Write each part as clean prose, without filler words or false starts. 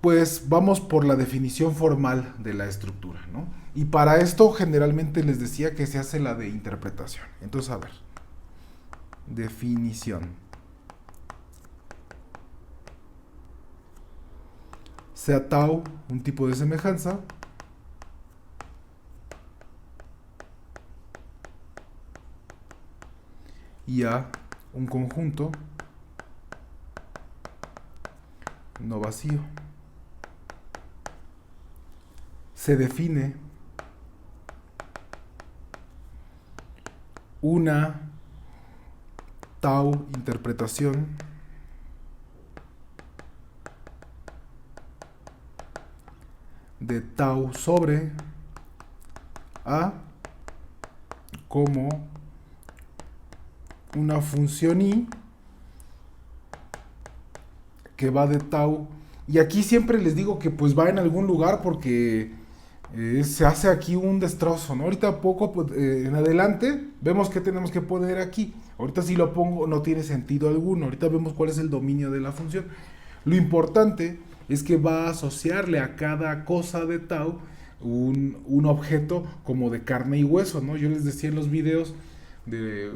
Pues vamos por la definición formal de la estructura, ¿no? Y para esto generalmente les decía que se hace la de interpretación. Entonces, a ver, definición. Sea tau un tipo de semejanza, y A un conjunto no vacío. Se define una tau interpretación de tau sobre A como una función i que va de tau. Y aquí siempre les digo que pues va en algún lugar porque se hace aquí un destrozo, ¿no? Ahorita poco en adelante vemos qué tenemos que poner aquí. Ahorita si lo pongo no tiene sentido alguno. Ahorita vemos cuál es el dominio de la función. Lo importante es que va a asociarle a cada cosa de tau un objeto como de carne y hueso, ¿no? Yo les decía en los videos de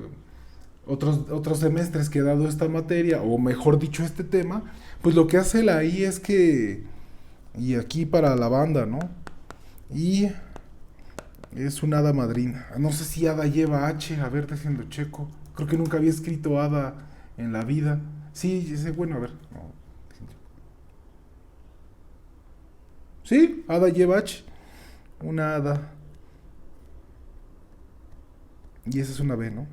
otros semestres que he dado esta materia, o mejor dicho este tema, pues lo que hace la I es que, y aquí para la banda, ¿no? Y es una hada madrina. No sé si hada lleva H, a ver, déjenlo checo. Creo que nunca había escrito hada en la vida. Sí, bueno, a ver. No. Sí, hada lleva H. Una hada. Y esa es una B, ¿no?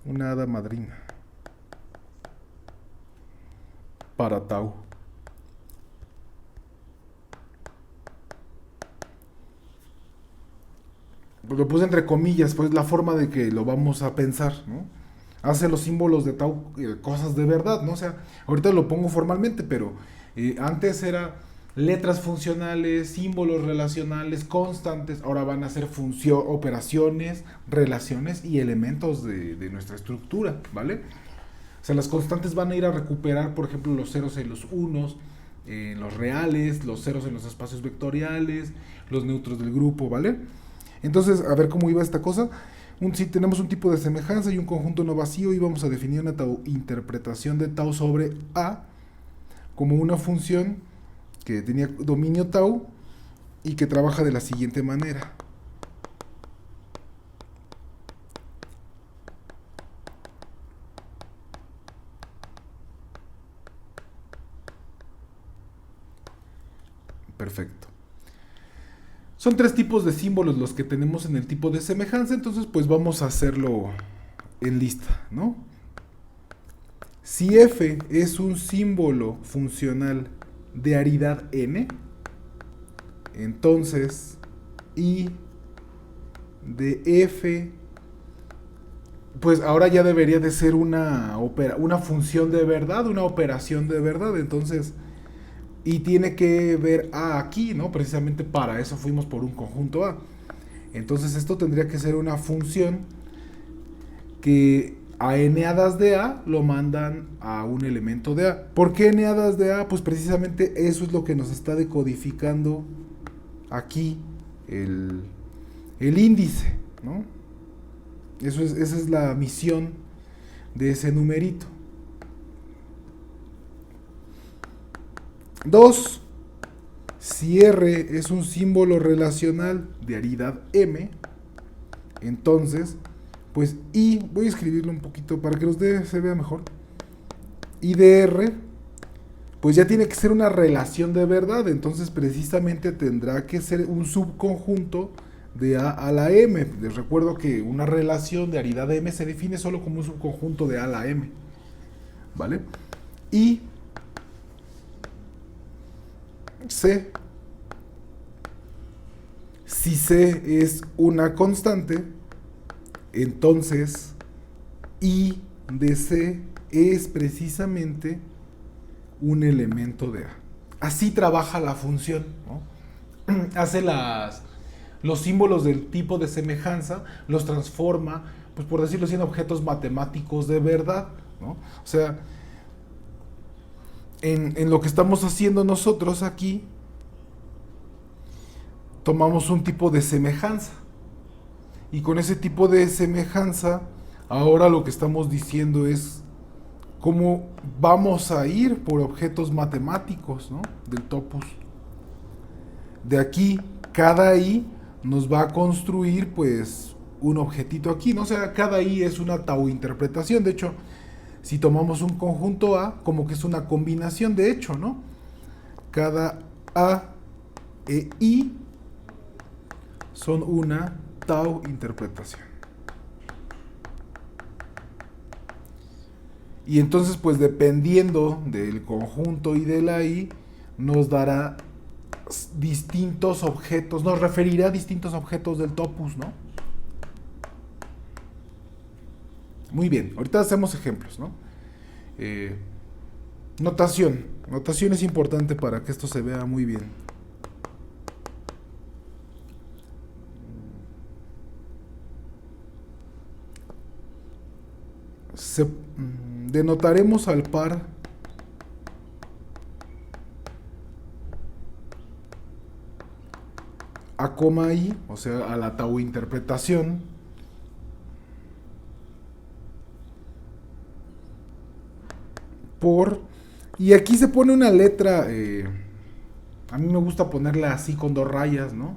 Una hada madrina. Para Tau. Pues lo puse entre comillas, pues la forma de que lo vamos a pensar, ¿no? Hace los símbolos de Tau cosas de verdad, ¿no? O sea, ahorita lo pongo formalmente, pero antes era letras funcionales, símbolos relacionales, constantes, ahora van a ser operaciones, relaciones y elementos de nuestra estructura, ¿vale? O sea, las constantes van a ir a recuperar, por ejemplo, los ceros en los unos, en los reales, los ceros en los espacios vectoriales, los neutros del grupo, ¿vale? Entonces, a ver cómo iba esta cosa. Si tenemos un tipo de semejanza y un conjunto no vacío, y vamos a definir una interpretación de tau sobre A como una función que tenía dominio tau y que trabaja de la siguiente manera. Perfecto. Son tres tipos de símbolos los que tenemos en el tipo de semejanza, entonces pues vamos a hacerlo en lista, ¿no? Si f es un símbolo funcional de aridad n, entonces I de f, pues ahora ya debería de ser una función de verdad, una operación de verdad, entonces, y tiene que ver A aquí, ¿no? Precisamente para eso fuimos por un conjunto A. Entonces esto tendría que ser una función que a n-hadas de A lo mandan a un elemento de A. ¿Por qué n-hadas de A? Pues precisamente eso es lo que nos está decodificando aquí el índice, ¿no? Esa es la misión de ese numerito. 2. Si R es un símbolo relacional de aridad M, entonces, pues I, voy a escribirlo un poquito para que se vea mejor. I de R, pues ya tiene que ser una relación de verdad, entonces precisamente tendrá que ser un subconjunto de A a la M. Les recuerdo que una relación de aridad M se define solo como un subconjunto de A a la M, ¿vale? Y C, si C es una constante, entonces I de C es precisamente un elemento de A. Así trabaja la función, ¿no? Hace los símbolos del tipo de semejanza, los transforma, pues por decirlo así, en objetos matemáticos de verdad, ¿no? O sea, en lo que estamos haciendo nosotros aquí, tomamos un tipo de semejanza. Y con ese tipo de semejanza, ahora lo que estamos diciendo es cómo vamos a ir por objetos matemáticos, ¿no? Del topos. De aquí, cada i nos va a construir, pues, un objetito aquí, ¿no? O sea, cada i es una tau interpretación. De hecho, si tomamos un conjunto A, como que es una combinación de hecho, ¿no? Cada A e I son una tau interpretación. Y entonces, pues dependiendo del conjunto y de la I, nos dará distintos objetos, nos referirá a distintos objetos del topos, ¿no? Muy bien, ahorita hacemos ejemplos, ¿no? Notación. Notación es importante para que esto se vea muy bien. Denotaremos al par a coma i, o sea, a la tau interpretación, por... Y aquí se pone una letra, a mí me gusta ponerla así con dos rayas, ¿no?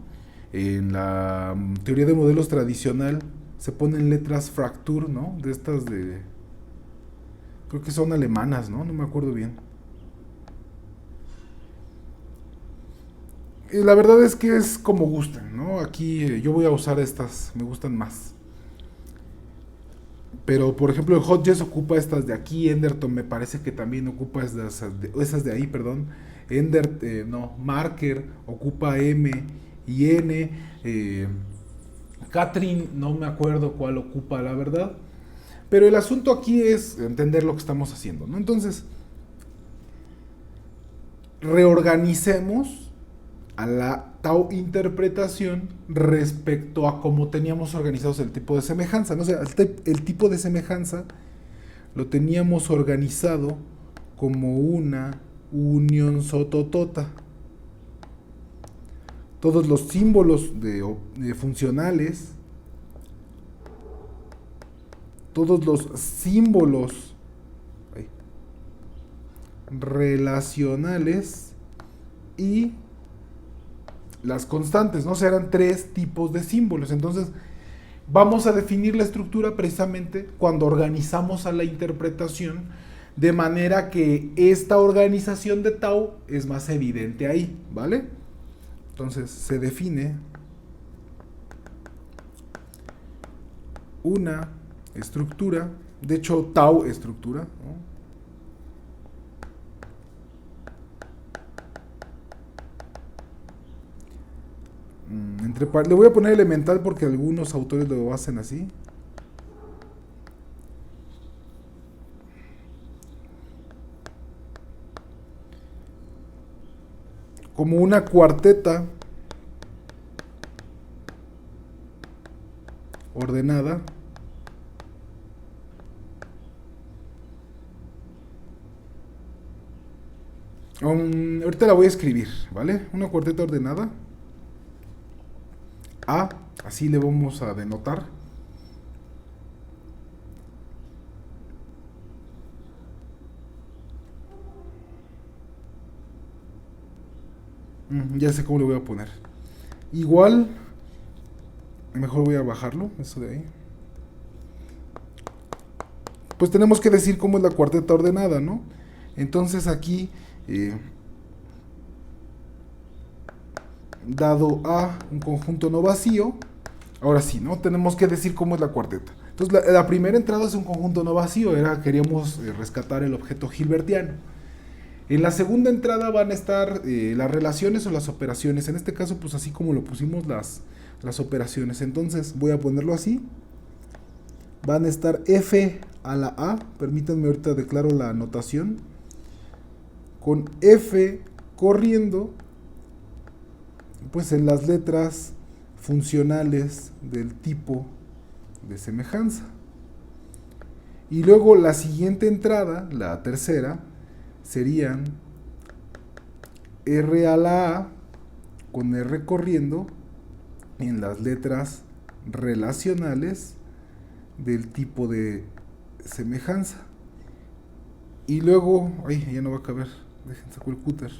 En la teoría de modelos tradicional se ponen letras fracture, ¿no? De estas de... Creo que son alemanas, ¿no? No me acuerdo bien. La verdad es que es como gusten, ¿no? Aquí yo voy a usar estas, me gustan más. Pero por ejemplo el Hodges ocupa estas de aquí, Enderton me parece que también ocupa esas de ahí, perdón. No, Marker ocupa M y N. Catherine no me acuerdo cuál ocupa, la verdad. Pero el asunto aquí es entender lo que estamos haciendo, ¿no? Entonces, reorganicemos a la tau interpretación respecto a cómo teníamos organizados el tipo de semejanza, ¿no? O sea, el tipo de semejanza lo teníamos organizado como una unión sototota. Todos los símbolos de funcionales, todos los símbolos relacionales y las constantes, ¿no? O sea, eran tres tipos de símbolos. Entonces, vamos a definir la estructura precisamente cuando organizamos a la interpretación, de manera que esta organización de tau es más evidente ahí, ¿vale? Entonces, se define una estructura, de hecho, tau estructura, ¿no? Le voy a poner elemental porque algunos autores lo hacen así. Como una cuarteta ordenada ahorita la voy a escribir, ¿vale? Una cuarteta ordenada A, así le vamos a denotar. Ya sé cómo le voy a poner. Igual, mejor voy a bajarlo, eso de ahí. Pues tenemos que decir cómo es la cuarteta ordenada, ¿no? Entonces aquí, dado A un conjunto no vacío, ahora sí, ¿no? Tenemos que decir cómo es la cuarteta. Entonces la primera entrada es un conjunto no vacío, queríamos rescatar el objeto hilbertiano. En la segunda entrada van a estar las relaciones o las operaciones. En este caso, pues así como lo pusimos las operaciones. Entonces voy a ponerlo así. Van a estar f a la a. Permítanme, ahorita declaro la notación. Con f corriendo, pues en las letras funcionales del tipo de semejanza. Y luego la siguiente entrada, la tercera, serían R a la A con R corriendo en las letras relacionales del tipo de semejanza. Y luego, ay, ya no va a caber, dejen sacar el cúter.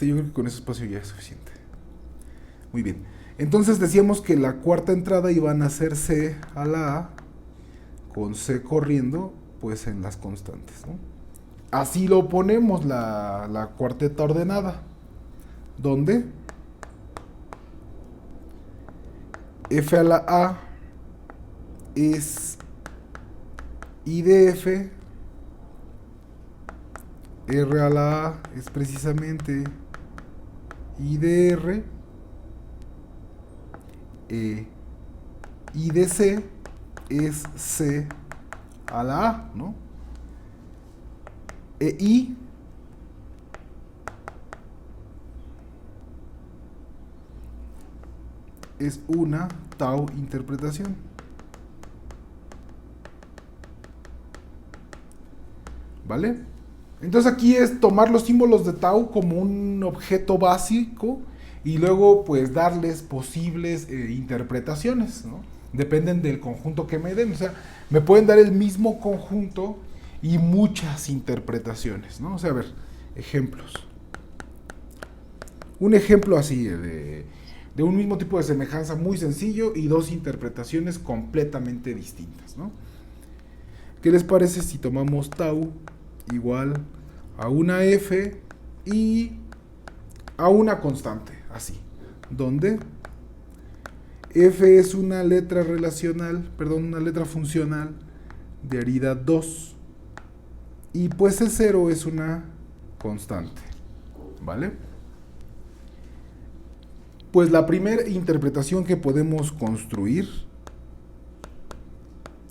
Yo creo que con ese espacio ya es suficiente. Muy bien. Entonces decíamos que la cuarta entrada iban a ser C a la A con C corriendo pues en las constantes, ¿no? Así lo ponemos la cuarteta ordenada, donde F a la A es I de F, R a la A es precisamente I de R, I de C es C a la A, ¿no? E I es una tau interpretación. ¿Vale? Entonces aquí es tomar los símbolos de tau como un objeto básico y luego pues darles posibles interpretaciones, ¿no? Dependen del conjunto que me den. O sea, me pueden dar el mismo conjunto y muchas interpretaciones, ¿no? O sea, a ver, ejemplos. Un ejemplo así de un mismo tipo de semejanza muy sencillo y dos interpretaciones completamente distintas, ¿no? ¿Qué les parece si tomamos tau igual a una F y a una constante, así, donde F es una letra relacional, perdón, una letra funcional de arida 2 y pues C0 es una constante, ¿vale? Pues la primera interpretación que podemos construir,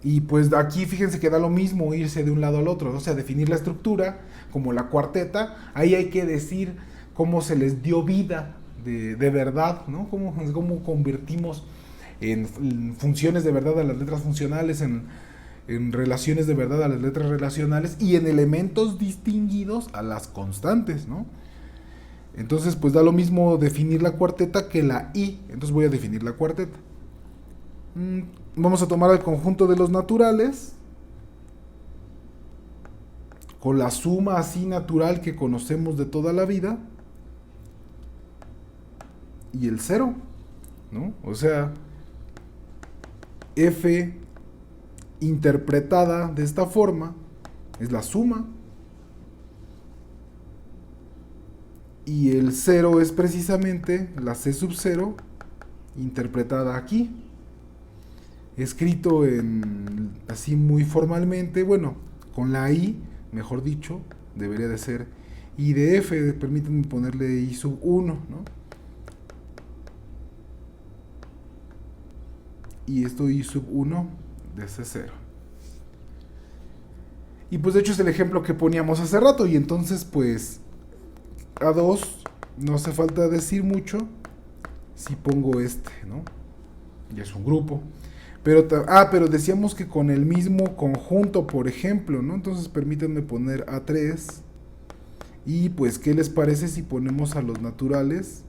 y pues aquí fíjense que da lo mismo irse de un lado al otro, o sea, definir la estructura como la cuarteta, ahí hay que decir cómo se les dio vida de verdad, ¿no? Cómo convertimos en funciones de verdad a las letras funcionales, en relaciones de verdad a las letras relacionales y en elementos distinguidos a las constantes, ¿no? Entonces, pues da lo mismo definir la cuarteta que la I. Entonces voy a definir la cuarteta. Vamos a tomar el conjunto de los naturales con la suma así natural que conocemos de toda la vida y el 0, ¿no? O sea, F interpretada de esta forma es la suma y el 0 es precisamente la C sub 0 interpretada aquí, escrito en así muy formalmente, bueno, con la I, mejor dicho, debería de ser I de F, permítanme ponerle I sub 1, ¿no? Y esto I sub 1 de C0. Y pues de hecho es el ejemplo que poníamos hace rato, y entonces pues A2 no hace falta decir mucho si pongo este, ¿no? Ya es un grupo. Pero decíamos que con el mismo conjunto, por ejemplo, ¿no? Entonces permítanme poner A3. Y pues, ¿qué les parece si ponemos a los naturales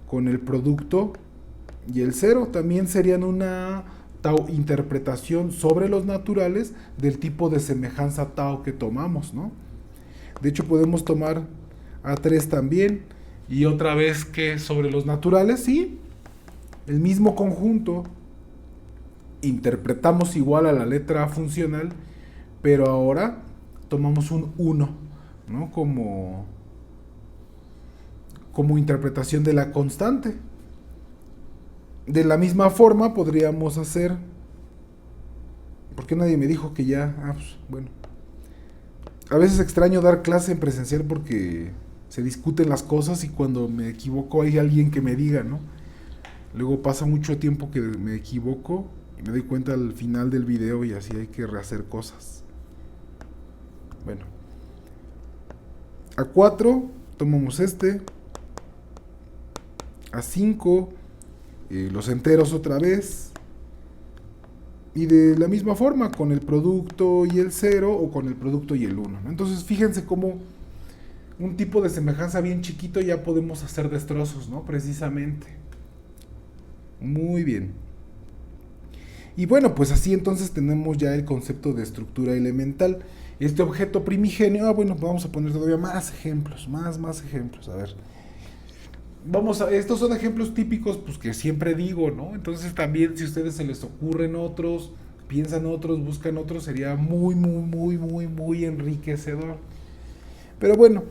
con el producto y el 0? También serían una tau interpretación sobre los naturales del tipo de semejanza tau que tomamos, ¿no? De hecho, podemos tomar A3 también. Y otra vez que sobre los naturales, sí, el mismo conjunto interpretamos igual a la letra funcional, pero ahora tomamos un 1, ¿no? Como interpretación de la constante. De la misma forma podríamos hacer, porque nadie me dijo que ya, pues, bueno, a veces extraño dar clase en presencial porque se discuten las cosas y cuando me equivoco hay alguien que me diga, ¿no? Luego pasa mucho tiempo que me equivoco y me doy cuenta al final del video y así hay que rehacer cosas. Bueno, a 4 tomamos este, a 5 los enteros otra vez, y de la misma forma con el producto y el 0 o con el producto y el 1, ¿no? Entonces fíjense cómo un tipo de semejanza bien chiquito ya podemos hacer destrozos, ¿no? Precisamente. Muy bien. Y bueno, pues así entonces tenemos ya el concepto de estructura elemental. Este objeto primigenio, bueno, vamos a poner todavía más ejemplos, más ejemplos, a ver. Estos son ejemplos típicos, pues que siempre digo, ¿no? Entonces también si a ustedes se les ocurren otros, piensan otros, buscan otros, sería muy enriquecedor. Pero bueno,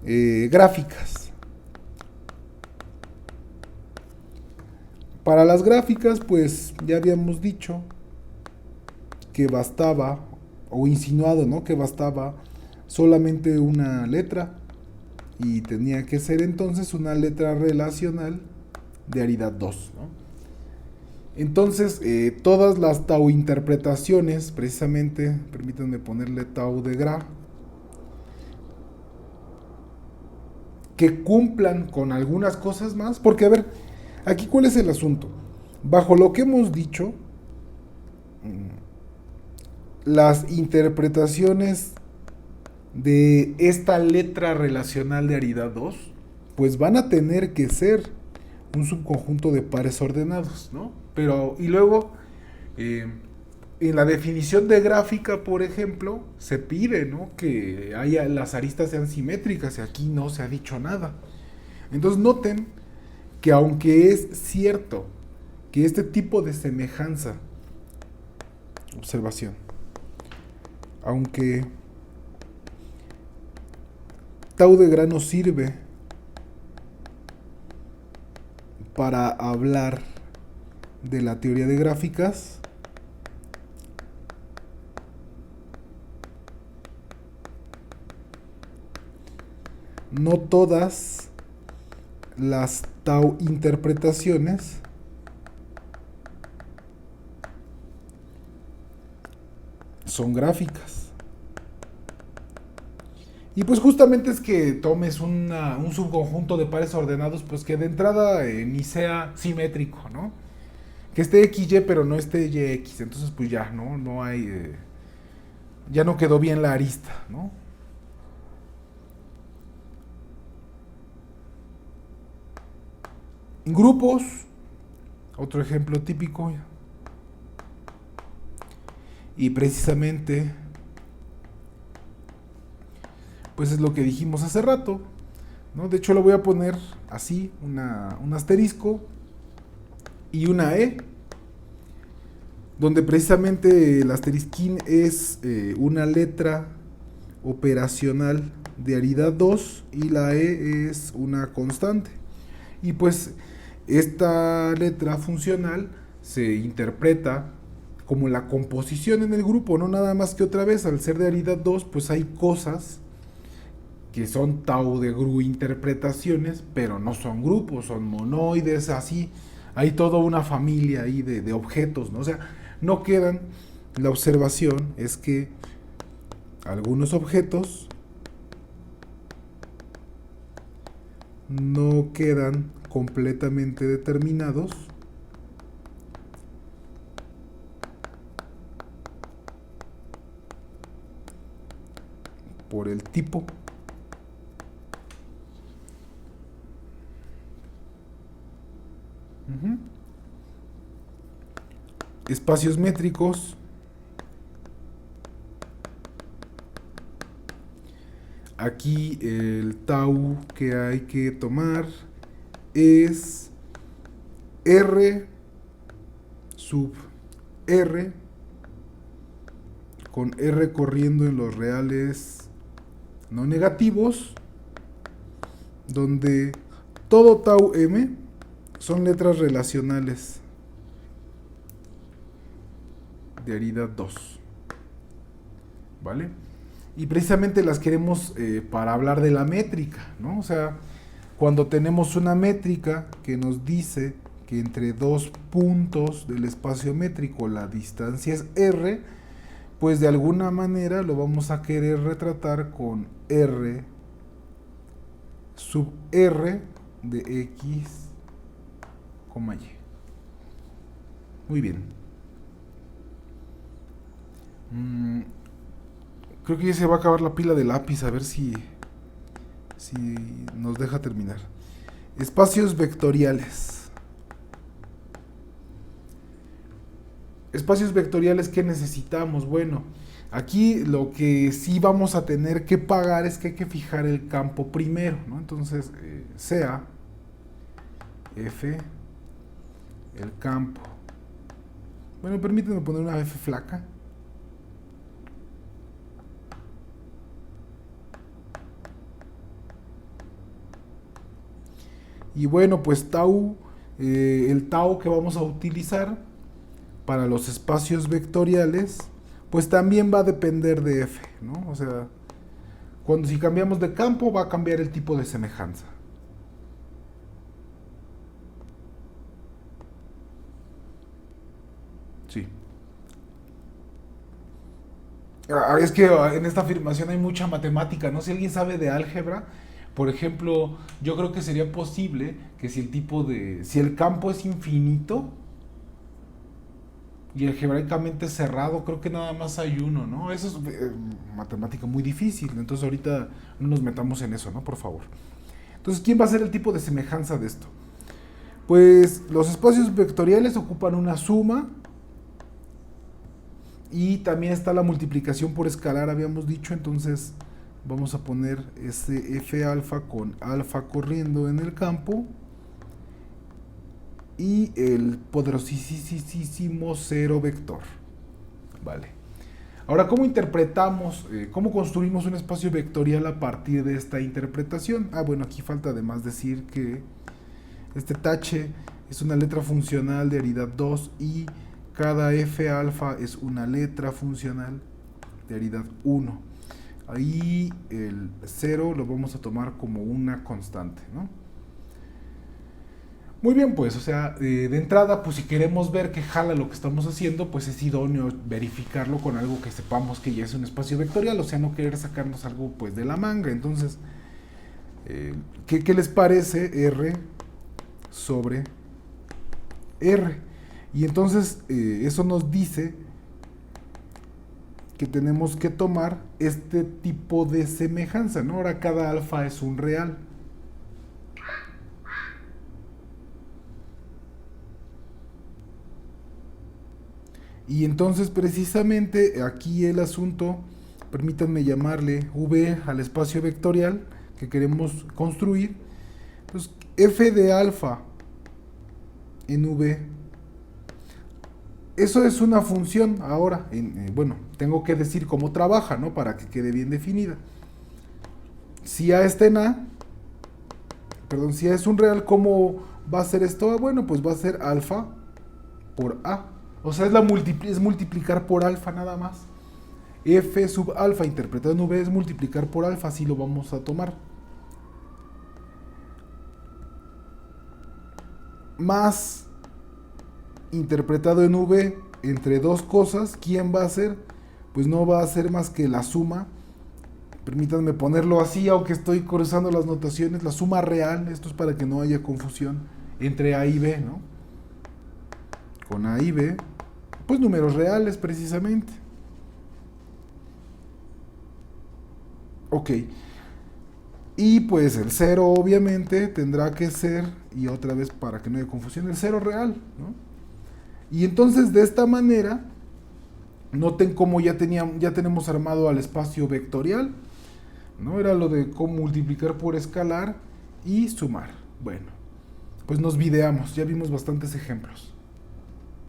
gráficas. Para las gráficas, pues ya habíamos dicho que bastaba, o insinuado, ¿no? Que bastaba solamente una letra y tenía que ser entonces una letra relacional de aridad 2, ¿no? Entonces, todas las tau interpretaciones, precisamente, permítanme ponerle tau de gra, que cumplan con algunas cosas más, porque a ver, aquí cuál es el asunto. Bajo lo que hemos dicho, las interpretaciones de esta letra relacional de aridad 2, pues van a tener que ser un subconjunto de pares ordenados, ¿no? Pero, y luego, en la definición de gráfica, por ejemplo, se pide, ¿no? Que las aristas sean simétricas, y aquí no se ha dicho nada. Entonces noten que aunque es cierto que este tipo de semejanza, observación, aunque tau de grano sirve para hablar de la teoría de gráficas, no todas las tau interpretaciones son gráficas. Y pues justamente es que tomes un subconjunto de pares ordenados, pues que de entrada ni sea simétrico, ¿no? Que esté XY pero no esté YX, entonces pues ya, ¿no? No hay... ya no quedó bien la arista, ¿no? Grupos, otro ejemplo típico. Y precisamente, pues es lo que dijimos hace rato, ¿no? De hecho lo voy a poner así, un asterisco y una E, donde precisamente el asterisquín es una letra operacional de aridad 2 y la E es una constante. Y pues esta letra funcional se interpreta como la composición en el grupo, no nada más que otra vez, al ser de aridad 2, pues hay cosas que son tau de gru interpretaciones, pero no son grupos, son monoides, así. Hay toda una familia ahí de objetos, ¿no? O sea, no quedan. La observación es que algunos objetos no quedan completamente determinados por el tipo. Espacios métricos. Aquí el tau que hay que tomar es R sub R, con R corriendo en los reales no negativos, donde todo tau m son letras relacionales de aridad 2, ¿vale? Y precisamente las queremos para hablar de la métrica, ¿no? O sea, cuando tenemos una métrica que nos dice que entre dos puntos del espacio métrico la distancia es R, pues de alguna manera lo vamos a querer retratar con R sub R de X, Y. Muy bien. Creo que ya se va a acabar la pila de lápiz, a ver si nos deja terminar. Espacios vectoriales. Espacios vectoriales, ¿qué necesitamos? Bueno, aquí lo que sí vamos a tener que pagar es que hay que fijar el campo primero, ¿no? Entonces, sea F, el campo. Bueno, permítanme poner una F flaca. Y bueno, pues tau, el tau que vamos a utilizar para los espacios vectoriales, pues también va a depender de F, ¿no? O sea, si cambiamos de campo va a cambiar el tipo de semejanza. Sí. Es que en esta afirmación hay mucha matemática, ¿no? Si alguien sabe de álgebra, por ejemplo, yo creo que sería posible que si el campo es infinito y algebraicamente cerrado, creo que nada más hay uno, ¿no? Eso es matemática muy difícil, entonces ahorita no nos metamos en eso, ¿no? Por favor. Entonces, ¿quién va a ser el tipo de semejanza de esto? Pues los espacios vectoriales ocupan una suma y también está la multiplicación por escalar, habíamos dicho, entonces vamos a poner ese F alfa con alfa corriendo en el campo y el poderosísimo cero vector. Vale. Ahora, ¿cómo interpretamos, cómo construimos un espacio vectorial a partir de esta interpretación? Bueno, aquí falta además decir que este tache es una letra funcional de aridad 2 y cada F alfa es una letra funcional de aridad 1. Ahí el 0 lo vamos a tomar como una constante, ¿no? Muy bien, pues, o sea, de entrada, pues si queremos ver que jala lo que estamos haciendo, pues es idóneo verificarlo con algo que sepamos que ya es un espacio vectorial, o sea, no querer sacarnos algo pues de la manga. Entonces, ¿qué les parece R sobre R? Y entonces eso nos dice que tenemos que tomar este tipo de semejanza, ¿no? Ahora cada alfa es un real. Y entonces precisamente aquí el asunto, permítanme llamarle V al espacio vectorial que queremos construir. Entonces F de alfa en V, eso es una función ahora. Bueno, tengo que decir cómo trabaja, ¿no? Para que quede bien definida. Si A está en A, perdón, si A es un real, ¿cómo va a ser esto? Bueno, pues va a ser alfa por A. O sea, es multiplicar por alfa nada más. F sub alfa interpretado en V es multiplicar por alfa, así lo vamos a tomar. Más interpretado en V entre dos cosas, ¿quién va a ser? Pues no va a ser más que la suma. Permítanme ponerlo así, aunque estoy cruzando las notaciones, la suma real, esto es para que no haya confusión, entre A y B, ¿no? Con A y B, pues números reales precisamente. Ok. Y pues el 0 obviamente tendrá que ser, y otra vez para que no haya confusión, el 0 real, ¿no? Y entonces de esta manera, noten cómo ya tenemos armado al espacio vectorial, ¿no? Era lo de cómo multiplicar por escalar y sumar. Bueno, pues nos videamos, ya vimos bastantes ejemplos.